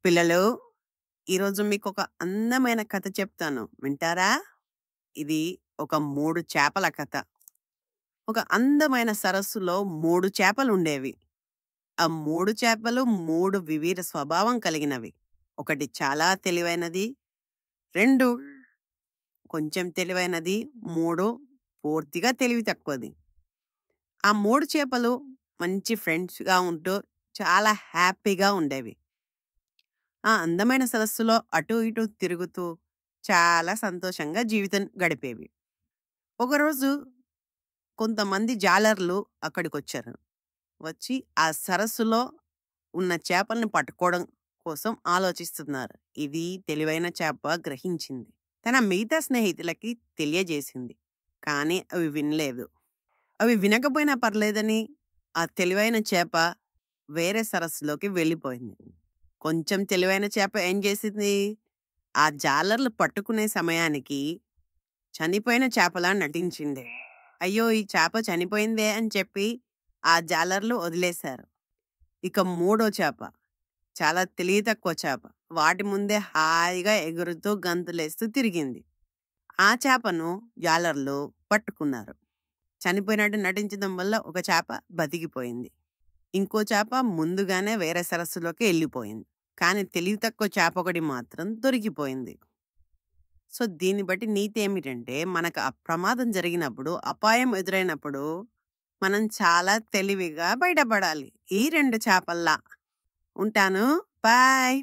పిల్లలు, ఈరోజు మీకొక అందమైన కథ చెప్తాను. వింటారా? ఇది ఒక 3 చేపల కథ. ఒక అందమైన సరస్సులో 3 చేపలుండేవి. ఆ 3 చేపలు 3 వివిధ స్వభావం కలిగినవి. ఒకటి చాలా తెలివైనది, 2 కొంచెం తెలివైనది, 3 పూర్తిగా తెలివి తక్కువది. ఆ 3 చేపలు మంచి ఫ్రెండ్స్‌గా ఉంటూ చాలా హ్యాపీగా ఉండేవి. ఆ అందమైన సరస్సులో అటూ ఇటూ తిరుగుతూ చాలా సంతోషంగా జీవితం గడిపేవి. ఒకరోజు కొంతమంది జాలర్లు అక్కడికొచ్చారు. వచ్చి ఆ సరస్సులో ఉన్న చేపల్ని పట్టుకోవడం కోసం ఆలోచిస్తున్నారు. ఇది తెలివైన చేప గ్రహించింది. తన మిగతా స్నేహితులకి తెలియజేసింది. కానీ అవి వినలేదు. అవి వినకపోయినా పర్లేదని ఆ తెలివైన చేప వేరే సరస్సులోకి వెళ్ళిపోయింది. కొంచెం తెలివైన చేప ఏం చేసింది? ఆ జాలర్లు పట్టుకునే సమయానికి చనిపోయిన చేపలా నటించింది. అయ్యో! ఈ చేప చనిపోయిందే అని చెప్పి ఆ జాలర్లు వదిలేశారు. ఇక మూడో చేప చాలా తెలివి తక్కువ చేప. వాటి ముందే హాయిగా ఎగురుతూ గంతులేస్తూ తిరిగింది. ఆ చేపను జాలర్లు పట్టుకున్నారు. చనిపోయినట్టు నటించడం వల్ల ఒక చేప బతికిపోయింది. ఇంకో చేప ముందుగానే వేరే సరస్సులోకి వెళ్ళిపోయింది. కానీ తెలివి తక్కువ చేప ఒకటి మాత్రం దొరికిపోయింది. సో దీన్ని బట్టి నీతి ఏమిటంటే, మనకు ప్రమాదం జరిగినప్పుడు, అపాయం ఎదురైనప్పుడు మనం చాలా తెలివిగా బయటపడాలి. ఈ 2 చేపల్లా. ఉంటాను. బాయ్.